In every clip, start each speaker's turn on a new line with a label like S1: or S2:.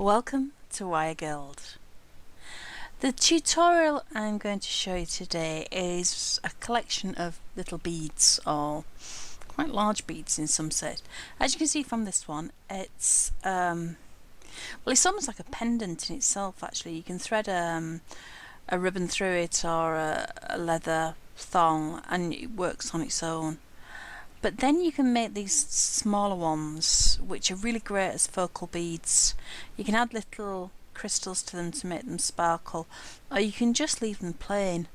S1: Welcome to Wire Guild. The tutorial I'm going to show you today is a collection of little beads, or quite large beads in some sense. As you can see from this one, it's it's almost like a pendant in itself. Actually, you can thread a ribbon through it or a leather thong, and it works on its own. But then you can make these smaller ones, which are really great as focal beads. You can add little crystals to them to make them sparkle, or you can just leave them plain.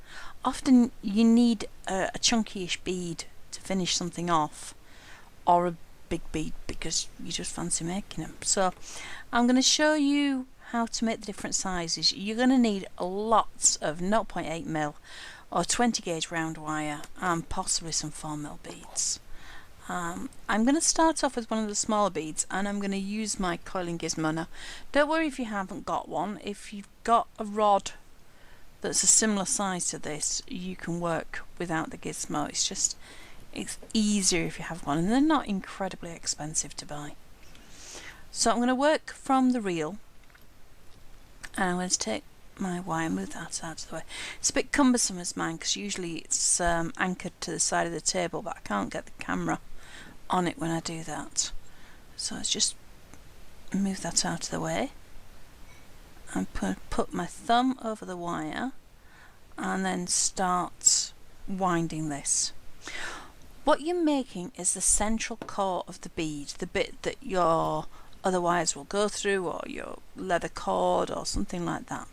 S1: Often you need a chunky-ish bead to finish something off, or a big bead because you just fancy making them. So I'm going to show you how to make the different sizes. You're going to need lots of 0.8mm or 20 gauge round wire and possibly some 4mm beads. I'm going to start off with one of the smaller beads, and I'm going to use my coiling gizmo. Now, don't worry if you haven't got one. If you've got a rod that's a similar size to this, you can work without the gizmo. It's easier if you have one, and they're not incredibly expensive to buy. So I'm going to work from the reel, and I'm going to take my wire, move that out of the way. It's a bit cumbersome as mine, because usually it's anchored to the side of the table, but I can't get the camera on it when I do that. So let's just move that out of the way and put my thumb over the wire and then start winding this. What you're making is the central core of the bead, the bit that your other wires will go through, or your leather cord or something like that.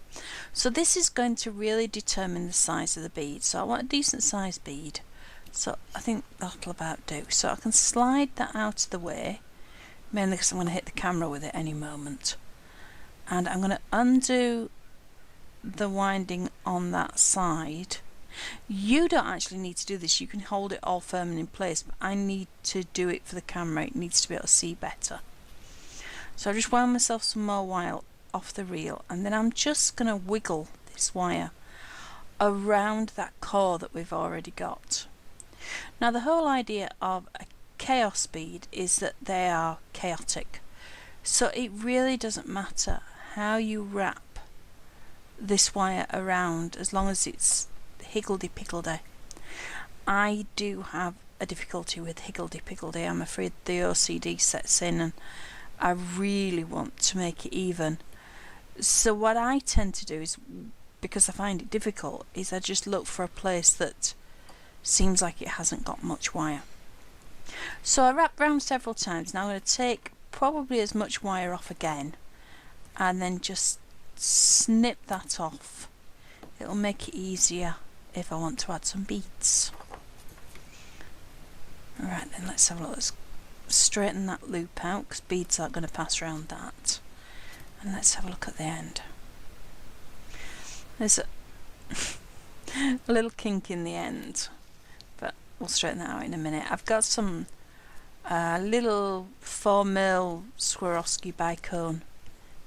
S1: So this is going to really determine the size of the bead. So I want a decent sized bead. So I think that'll about do. So I can slide that out of the way, mainly because I'm going to hit the camera with it any moment. And I'm going to undo the winding on that side. You don't actually need to do this. You can hold it all firm and in place, but I need to do it for the camera. It needs to be able to see better. So I just wound myself some more wire off the reel, and then I'm just going to wiggle this wire around that core that we've already got. Now, the whole idea of a chaos bead is that they are chaotic, so it really doesn't matter how you wrap this wire around as long as it's higgledy-piggledy. I do have a difficulty with higgledy-piggledy. I'm afraid the OCD sets in, and I really want to make it even. So what I tend to do is, because I find it difficult, is I just look for a place that seems like it hasn't got much wire. So I wrap round several times. Now I'm going to take probably as much wire off again, and then just snip that off. It'll make it easier if I want to add some beads. Alright, then let's have a look. Let's straighten that loop out, because beads aren't going to pass around that. And let's have a look at the end. There's a little kink in the end, but we'll straighten that out in a minute. I've got some little 4mm Swarovski bicone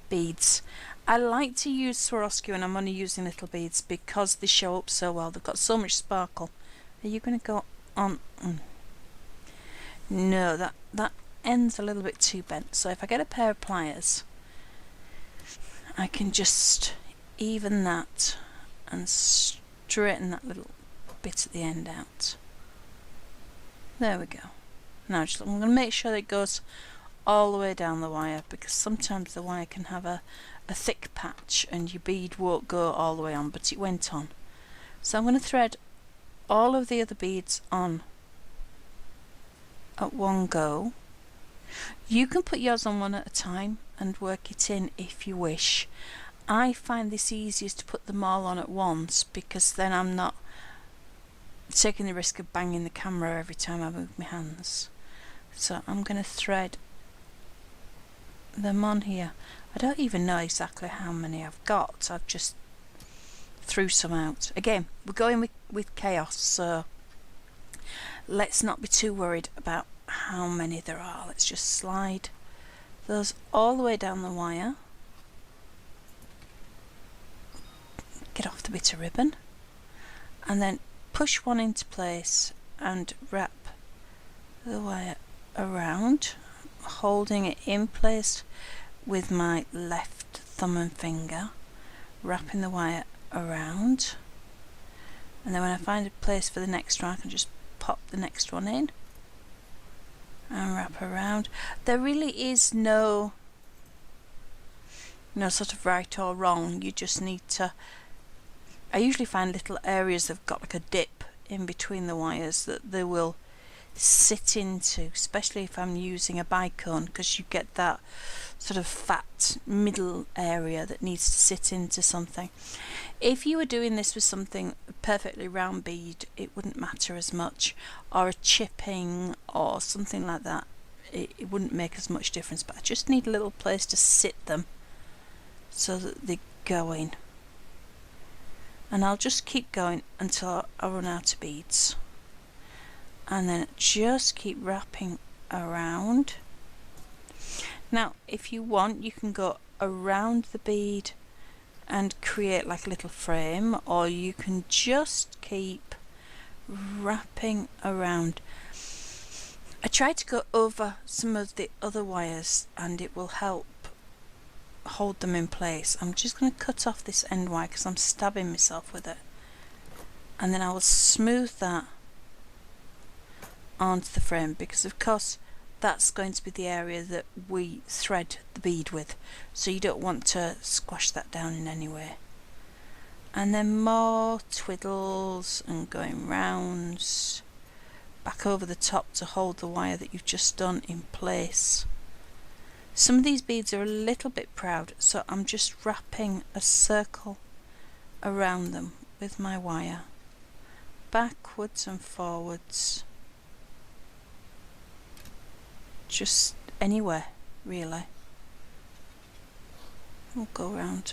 S1: beads. I like to use Swarovski when I'm only using little beads because they show up so well. They've got so much sparkle. Are you going to go on? No, that end's a little bit too bent. So if I get a pair of pliers, I can just even that and straighten that little bit at the end out. There we go. Now I'm going to make sure that it goes all the way down the wire, because sometimes the wire can have a thick patch and your bead won't go all the way on, but it went on. So I'm going to thread all of the other beads on at one go. You can put yours on one at a time and work it in if you wish. I find this easiest to put them all on at once, because then I'm not taking the risk of banging the camera every time I move my hands. So I'm going to thread them on here. I don't even know exactly how many I've got. I've just threw some out. Again, we're going with chaos, so let's not be too worried about how many there are. Let's just slide those all the way down the wire. Get off the bit of ribbon, and then push one into place and wrap the wire around, holding it in place with my left thumb and finger, wrapping the wire around, and then when I find a place for the next one I can just pop the next one in and wrap around. There really is no sort of right or wrong. You just need to, I usually find little areas that have got like a dip in between the wires that they will sit into, especially if I'm using a bicone, because you get that sort of fat middle area that needs to sit into something. If you were doing this with something perfectly round bead, it wouldn't matter as much, or a chipping or something like that, it wouldn't make as much difference, but I just need a little place to sit them so that they go in, and I'll just keep going until I run out of beads, and then just keep wrapping around. Now if you want, you can go around the bead and create like a little frame, or you can just keep wrapping around. I try to go over some of the other wires and it will help hold them in place. I'm just going to cut off this end wire because I'm stabbing myself with it, and then I will smooth that onto the frame, because of course that's going to be the area that we thread the bead with, so you don't want to squash that down in any way. And then more twiddles and going rounds back over the top to hold the wire that you've just done in place. Some of these beads are a little bit proud, so I'm just wrapping a circle around them with my wire, backwards and forwards, just anywhere really. We'll go around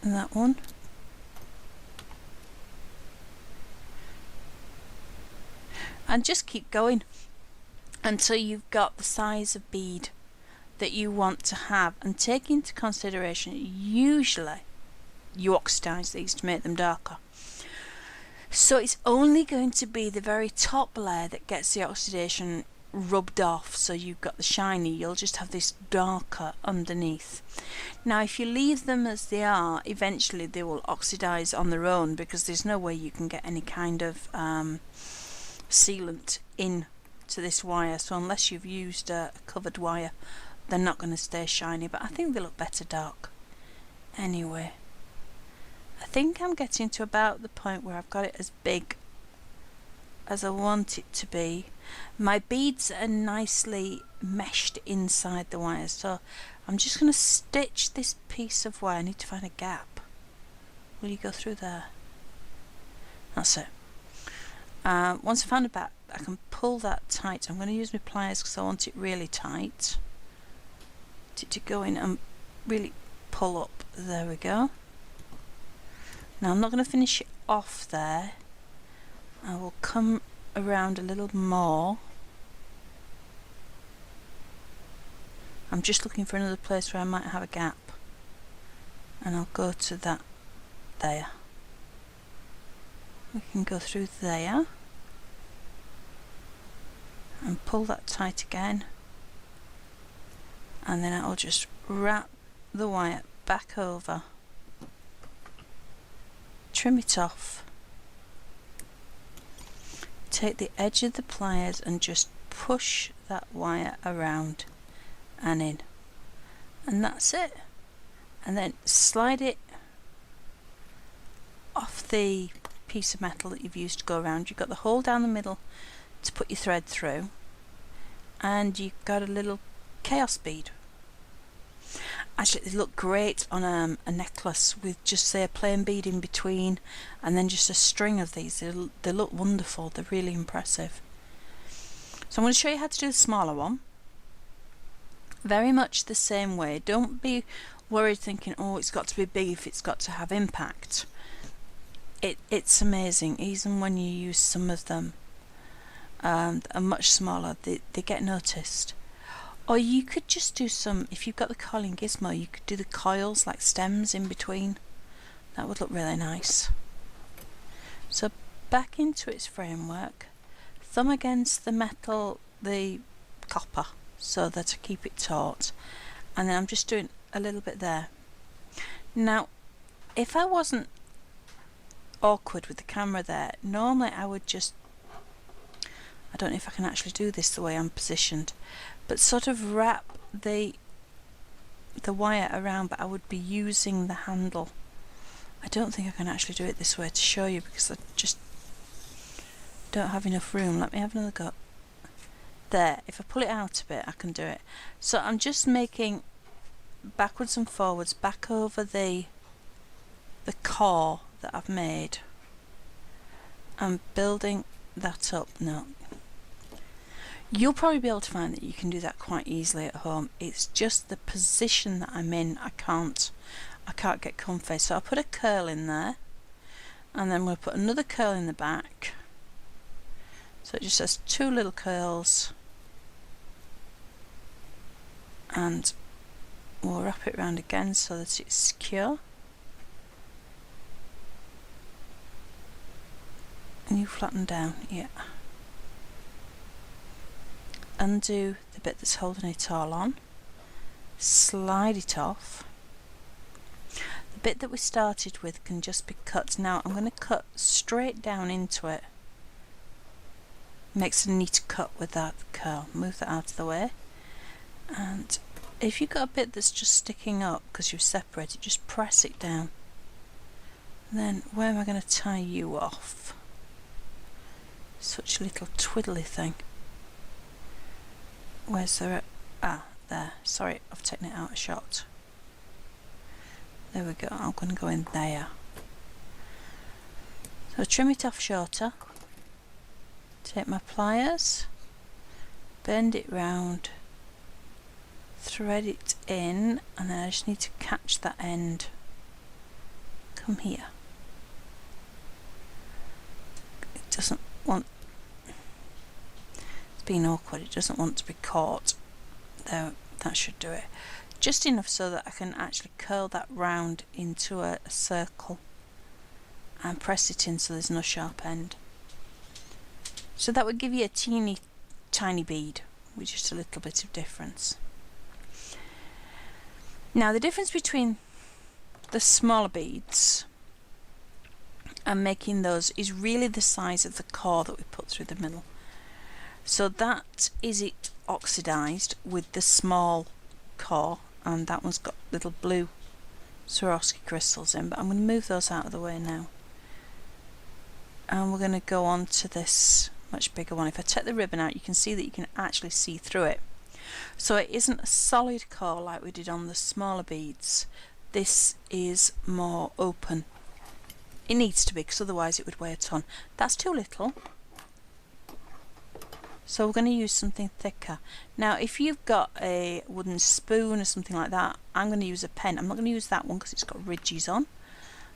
S1: that one. And just keep going until you've got the size of bead that you want to have, and take into consideration usually you oxidize these to make them darker, so it's only going to be the very top layer that gets the oxidation rubbed off, so you've got the shiny, you'll just have this darker underneath. Now if you leave them as they are, eventually they will oxidize on their own, because there's no way you can get any kind of sealant in to this wire, so unless you've used a covered wire, they're not going to stay shiny, but I think they look better dark. Anyway, I think I'm getting to about the point where I've got it as big as I want it to be. My beads are nicely meshed inside the wire, so I'm just going to stitch this piece of wire. I need to find a gap. Will you go through there? That's it. Once I found a gap, I can pull that tight. I'm going to use my pliers because I want it really tight. To go in and really pull up. There we go. Now I'm not going to finish it off there. I will come around a little more. I'm just looking for another place where I might have a gap, and I'll go to that there. We can go through there and pull that tight again, and then I'll just wrap the wire back over, trim it off, take the edge of the pliers and just push that wire around and in, and that's it. And then slide it off the piece of metal that you've used to go around. You've got the hole down the middle to put your thread through, and you've got a little chaos bead. Actually, they look great on a necklace with just say a plain bead in between, and then just a string of these. They look wonderful. They're really impressive. So I'm going to show you how to do the smaller one. Very much the same way. Don't be worried thinking, oh, it's got to be big if it's got to have impact. It's amazing. Even when you use some of them are much smaller, they get noticed. Or you could just do some, if you've got the coiling gizmo, you could do the coils like stems in between. That would look really nice. So back into its framework, thumb against the metal, the copper, so that I keep it taut, and then I'm just doing a little bit there. Now if I wasn't awkward with the camera there, normally I would just, I don't know if I can actually do this the way I'm positioned, but sort of wrap the wire around, but I would be using the handle. I don't think I can actually do it this way to show you because I just don't have enough room. Let me have another go. There, if I pull it out a bit I can do it. So I'm just making backwards and forwards back over the core that I've made. I'm building that up now. You'll probably be able to find that you can do that quite easily at home. It's just the position that I'm in, I can't get comfy. So I'll put a curl in there, and then we'll put another curl in the back. So it just has two little curls, and we'll wrap it around again so that it's secure. And you flatten down, yeah. Undo the bit that's holding it all on, slide it off. The bit that we started with can just be cut. Now I'm going to cut straight down into it. Makes a neat cut with that curl. Move that out of the way. And if you've got a bit that's just sticking up because you've separated, just press it down. And then where am I going to tie you off? Such a little twiddly thing. Where's there? There. Sorry, I've taken it out of shot. There we go. I'm going to go in there. So trim it off shorter. Take my pliers, bend it round, thread it in, and then I just need to catch that end. Come here. It doesn't want, it's been awkward, it doesn't want to be caught. There, that should do it. Just enough so that I can actually curl that round into a circle and press it in so there's no sharp end. So that would give you a teeny tiny bead with just a little bit of difference. Now the difference between the smaller beads and making those is really the size of the core that we put through the middle. So that is it oxidized with the small core, and that one's got little blue Swarovski crystals in, but I'm going to move those out of the way now. And we're going to go on to this much bigger one. If I take the ribbon out, you can see that you can actually see through it. So it isn't a solid core like we did on the smaller beads. This is more open. It needs to be, because otherwise it would weigh a ton. That's too little. So we're going to use something thicker. Now if you've got a wooden spoon or something like that, I'm going to use a pen. I'm not going to use that one because it's got ridges on.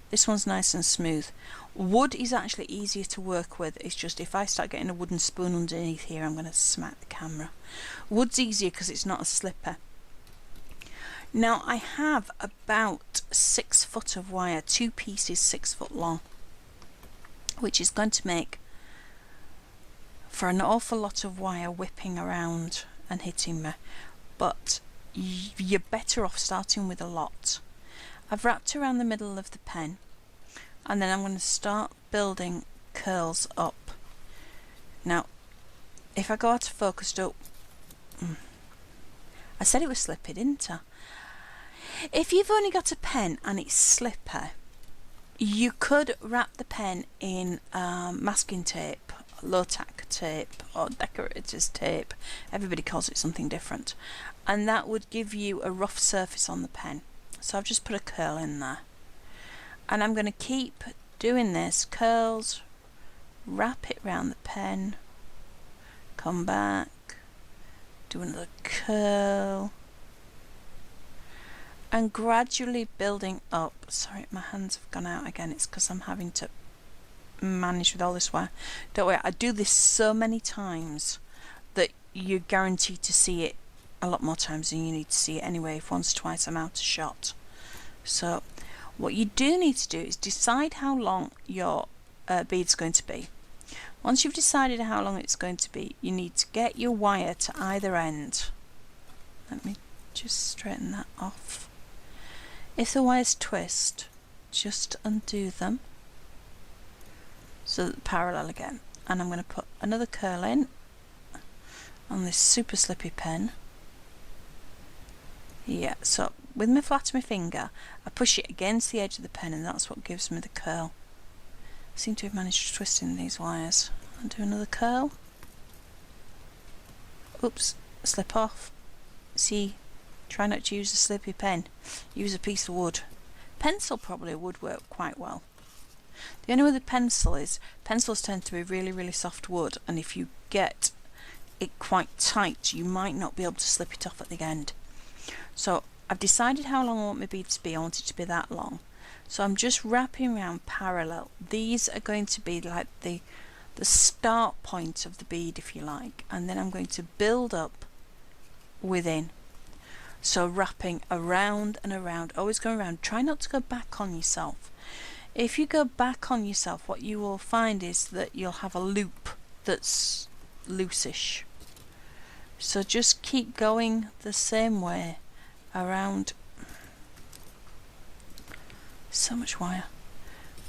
S1: This one's nice and smooth. Wood is actually easier to work with. It's just if I start getting a wooden spoon underneath here, I'm going to smack the camera. Wood's easier because it's not a slipper. Now I have about 6 foot of wire, 2 pieces 6 foot long, which is going to make for an awful lot of wire whipping around and hitting me, but you're better off starting with a lot. I've wrapped around the middle of the pen, and then I'm going to start building curls up. Now if I go out of focus, I said it was slippy, didn't I? If you've only got a pen and it's slipper, you could wrap the pen in masking tape, low-tack tape or decorator's tape. Everybody calls it something different, and that would give you a rough surface on the pen. So I've just put a curl in there, and I'm going to keep doing this. Curls, wrap it around the pen, come back, do another curl, and gradually building up. Sorry, my hands have gone out again. It's because I'm having to manage with all this wire. Don't worry, I do this so many times that you're guaranteed to see it a lot more times than you need to see it anyway. If once or twice I'm out of shot. So what you do need to do is decide how long your bead's going to be. Once you've decided how long it's going to be, you need to get your wire to either end. Let me just straighten that off. If the wires twist, just undo them so that they're parallel again. And I'm going to put another curl in on this super slippy pen. Yeah, so with my flat of my finger, I push it against the edge of the pen, and that's what gives me the curl. I seem to have managed to twist in these wires. I'll do another curl. Oops, slip off. See, try not to use a slippy pen. Use a piece of wood. Pencil probably would work quite well. The only way with pencil is, pencils tend to be really, really soft wood, and if you get it quite tight, you might not be able to slip it off at the end. So I've decided how long I want my bead to be. I want it to be that long. So I'm just wrapping around parallel. These are going to be like the start point of the bead, if you like, and then I'm going to build up within. So wrapping around and around, always going around. Try not to go back on yourself. If you go back on yourself, what you will find is that you'll have a loop that's loosish. So just keep going the same way around. So much wire.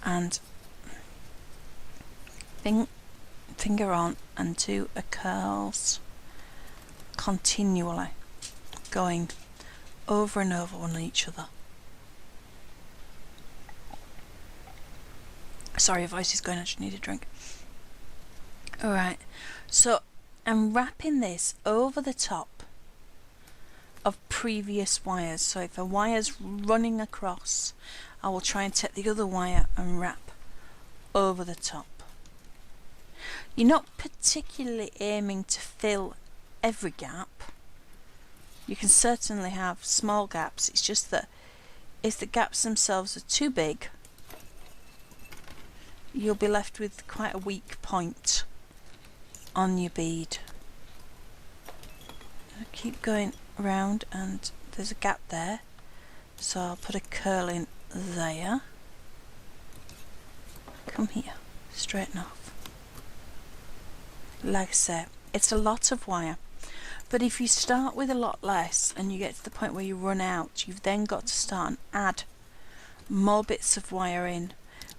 S1: And finger on and do a curls continually, going over and over on each other. Sorry, your voice is going, I just need a drink. Alright, so I'm wrapping this over the top of previous wires. So if a wire's running across, I will try and take the other wire and wrap over the top. You're not particularly aiming to fill every gap. You can certainly have small gaps. It's just that if the gaps themselves are too big, you'll be left with quite a weak point on your bead. Keep going around, and there's a gap there, so I'll put a curl in there. Come here, straighten off. Like I say, it's a lot of wire, but if you start with a lot less and you get to the point where you run out, you've then got to start and add more bits of wire in,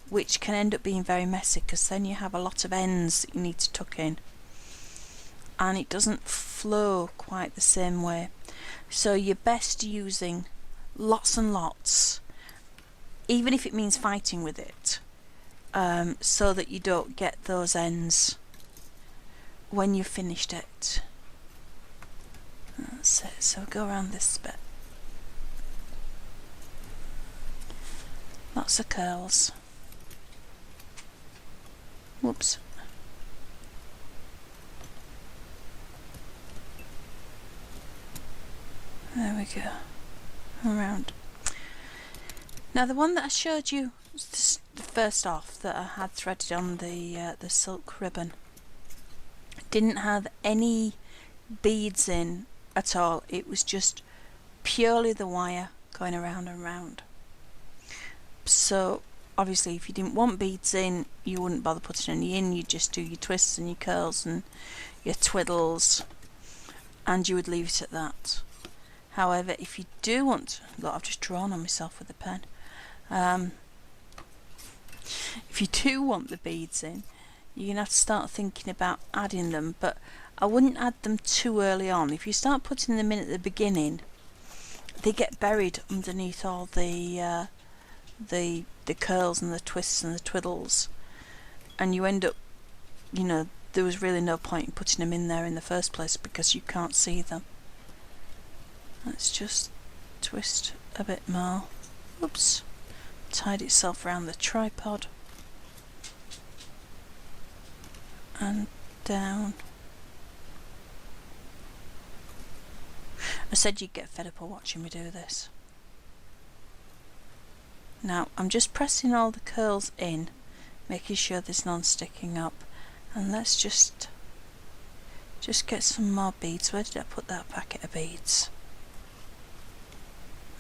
S1: which can end up being very messy, because then you have a lot of ends that you need to tuck in, and it doesn't flow quite the same way. So you're best using lots and lots, even if it means fighting with it, so that you don't get those ends when you've finished it. That's it. So go around this bit. Lots of curls. Whoops. There we go. Around. Now the one that I showed you first off, that I had threaded on the silk ribbon, didn't have any beads in at all. It was just purely the wire going around and round. So obviously if you didn't want beads in, you wouldn't bother putting any in. You'd just do your twists and your curls and your twiddles, and you would leave it at that. However, if you do want, look, I've just drawn on myself with the pen. If you do want the beads in, you're going to have to start thinking about adding them, but I wouldn't add them too early on. If you start putting them in at the beginning, they get buried underneath all the curls and the twists and the twiddles, and you end up, you know, there was really no point in putting them in there in the first place because you can't see them. Let's just twist a bit more. Oops, tied itself around the tripod and down. I said you'd get fed up of watching me do this. Now I'm just pressing all the curls in, making sure there's none sticking up, and let's just get some more beads. Where did I put that packet of beads?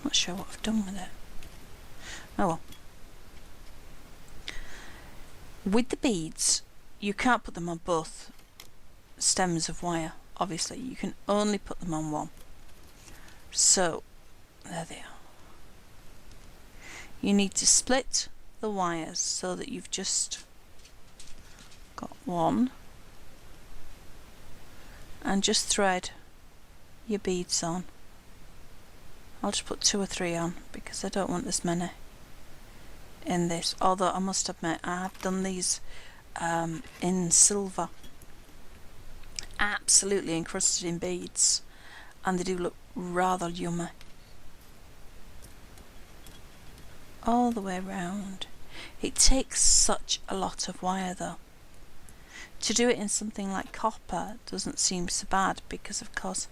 S1: Not sure what I've done with it. Oh well. With the beads, you can't put them on both stems of wire, obviously. You can only put them on one. So there they are. You need to split the wires so that you've just got one, and just thread your beads on. I'll just put 2 or 3 on because I don't want as many in this, although I must admit I have done these in silver, absolutely encrusted in beads, and they do look rather yummy. All the way round. It takes such a lot of wire though. To do it in something like copper doesn't seem so bad because of course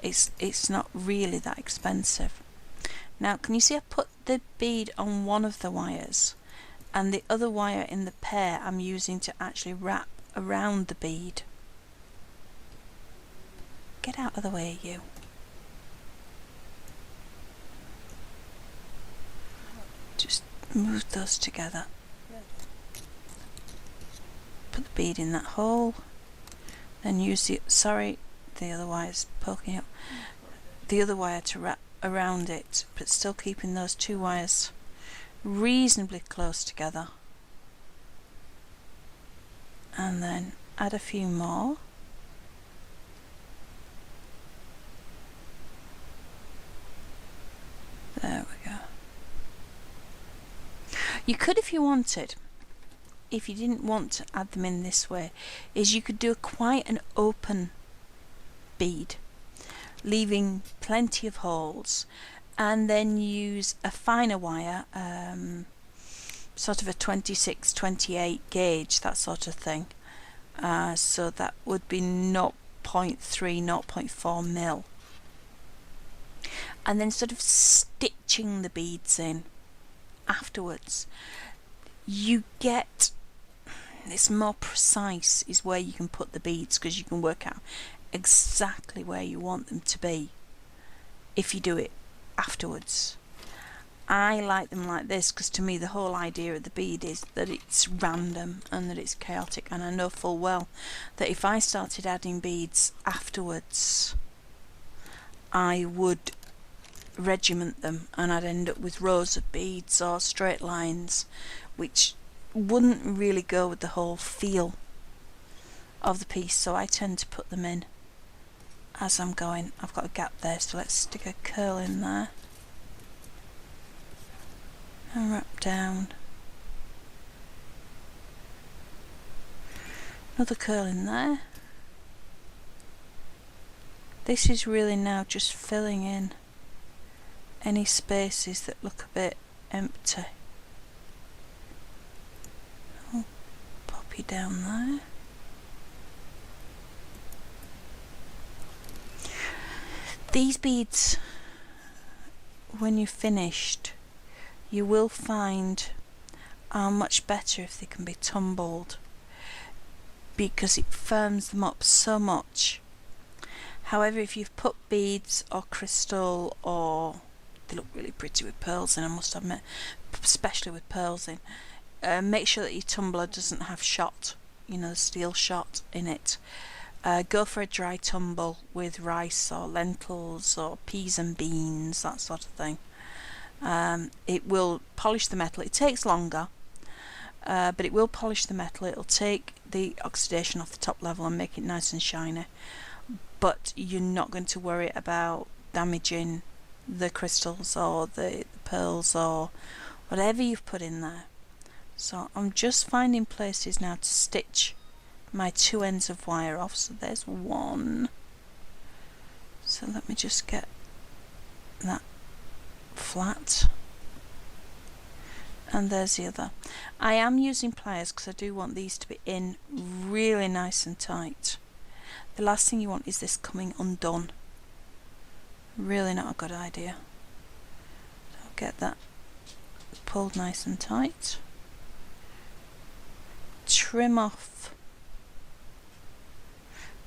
S1: it's not really that expensive. Now can you see I put the bead on one of the wires, and the other wire in the pair I'm using to actually wrap around the bead. Get out of the way, you. Just move those together. Put the bead in that hole, then use the other wire's poking up. The other wire to wrap around it, but still keeping those 2 wires reasonably close together. And then add a few more. There we go. You could, if you wanted, if you didn't want to add them in this way, is you could do quite an open bead, leaving plenty of holes, and then use a finer wire, sort of a 26, 28 gauge, that sort of thing. So that would be 0.3, 0.4 mil. And then sort of stitching the beads in afterwards. You get, it's more precise is where you can put the beads, because you can work out exactly where you want them to be if you do it afterwards. I like them like this because to me the whole idea of the bead is that it's random and that it's chaotic, and I know full well that if I started adding beads afterwards I would regiment them and I'd end up with rows of beads or straight lines, which wouldn't really go with the whole feel of the piece. So I tend to put them in as I'm going. I've got a gap there, so let's stick a curl in there and wrap down. Another curl in there. This is really now just filling in any spaces that look a bit empty. Oh, poppy down there. These beads, when you're finished, you will find are much better if they can be tumbled, because it firms them up so much. However, if you've put beads or crystal, or they look really pretty with pearls in, I must admit, especially with pearls in, make sure that your tumbler doesn't have shot, you know, steel shot in it. Go for a dry tumble with rice or lentils or peas and beans, that sort of thing. It will polish the metal. It takes longer, but it will polish the metal. It'll take the oxidation off the top level and make it nice and shiny, but you're not going to worry about damaging the crystals or the pearls or whatever you've put in there. So I'm just finding places now to stitch my 2 ends of wire off. So there's one, so let me just get that flat, and there's the other. I am using pliers because I do want these to be in really nice and tight. The last thing you want is this coming undone. Really not a good idea. So I'll get that pulled nice and tight. Trim off.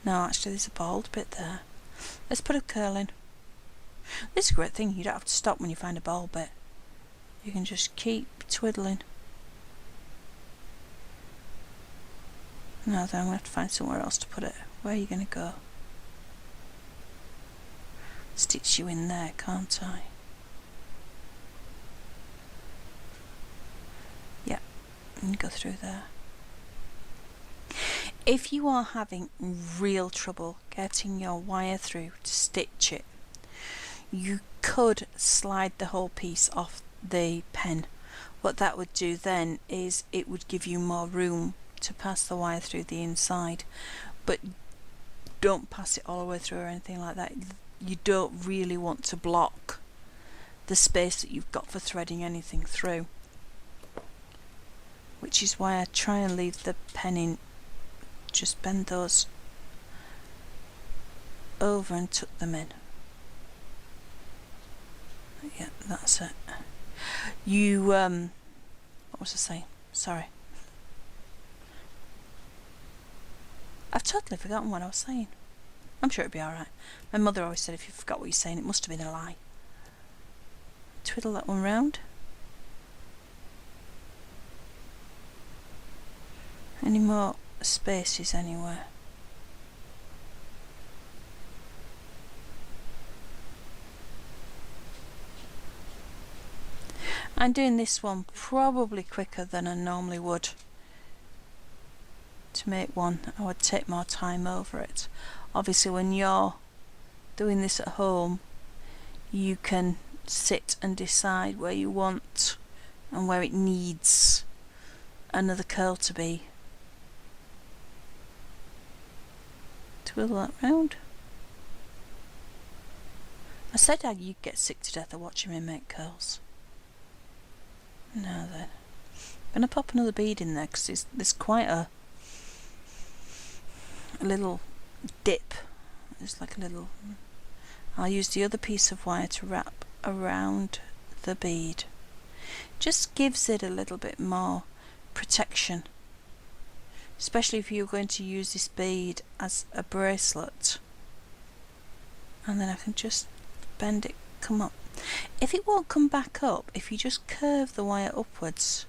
S1: No, actually there's a bald bit there. Let's put a curl in. This is a great thing, you don't have to stop when you find a bald bit. You can just keep twiddling. Now then I'm going to have to find somewhere else to put it. Where are you going to go? stitch you in there, can't I? Yeah, and go through there. If you are having real trouble getting your wire through to stitch it, you could slide the whole piece off the pen. What that would do then is it would give you more room to pass the wire through the inside, but don't pass it all the way through or anything like that. You don't really want to block the space that you've got for threading anything through, which is why I try and leave the pen in. Just bend those over and tuck them in. Yeah, that's it. You what was I saying? Sorry, I've totally forgotten what I was saying. I'm sure it'd be alright. My mother always said if you forgot what you're saying, it must have been a lie. Twiddle that one round. Any more spaces anywhere? I'm doing this one probably quicker than I normally would. To make one, I would take more time over it. Obviously when you're doing this at home, you can sit and decide where you want and where it needs another curl to be. Twiddle that round. I said you'd get sick to death of watching me make curls. Now then, I'm going to pop another bead in there because there's quite a little dip. There's like a little... I'll use the other piece of wire to wrap around the bead. Just gives it a little bit more protection, especially if you're going to use this bead as a bracelet. And then I can just bend it, come up. If it won't come back up, if you just curve the wire upwards,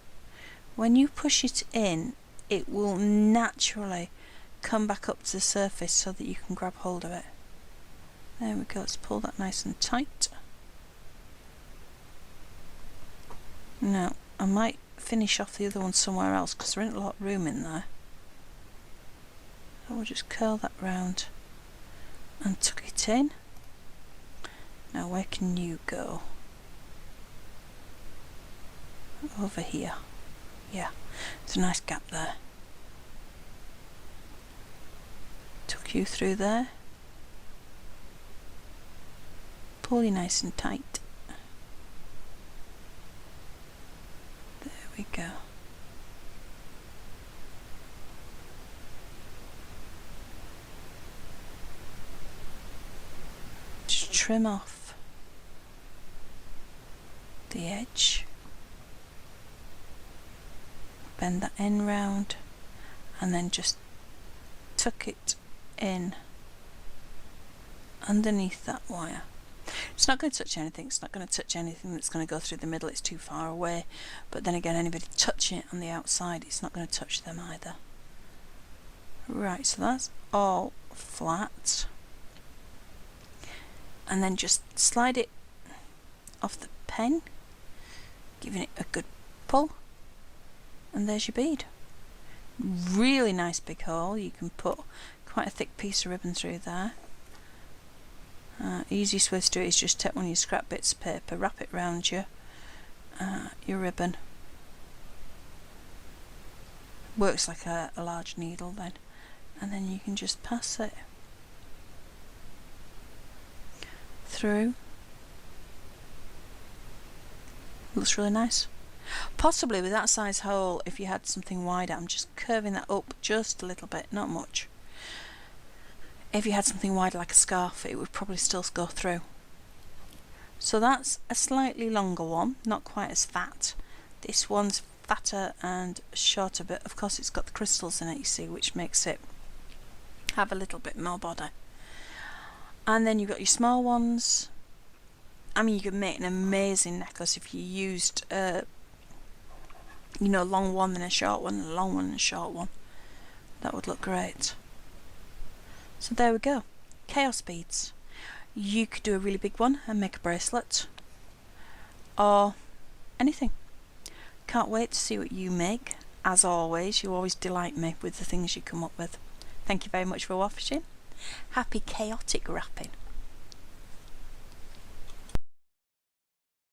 S1: when you push it in, it will naturally come back up to the surface so that you can grab hold of it. There we go, let's pull that nice and tight. Now, I might finish off the other one somewhere else because there isn't a lot of room in there. So we'll just curl that round and tuck it in. Now where can you go? Over here. Yeah, there's a nice gap there. Tuck you through there. Pull you nice and tight. There we go. Just trim off the edge, bend that end round, and then just tuck it in underneath that wire. It's not going to touch anything, it's not going to touch anything that's going to go through the middle, it's too far away, but then again anybody touching it on the outside, it's not going to touch them either. Right, so that's all flat, and then just slide it off the pen, giving it a good pull, and there's your bead. Really nice big hole. You can put quite a thick piece of ribbon through there. Easiest way to do it is just take one of your scrap bits of paper, wrap it around your ribbon. Works like a large needle then, and then you can just pass it through. Looks really nice. Possibly with that size hole, if you had something wider, I'm just curving that up just a little bit, not much. If you had something wider like a scarf, it would probably still go through. So that's a slightly longer one, not quite as fat. This one's fatter and shorter, but of course it's got the crystals in it, you see, which makes it have a little bit more body. And then you've got your small ones. I mean, you could make an amazing necklace if you used, you know, a long one and a short one, and a long one and a short one. That would look great. So there we go. Chaos beads. You could do a really big one and make a bracelet, or anything. Can't wait to see what you make. As always, you always delight me with the things you come up with. Thank you very much for watching. Happy chaotic wrapping.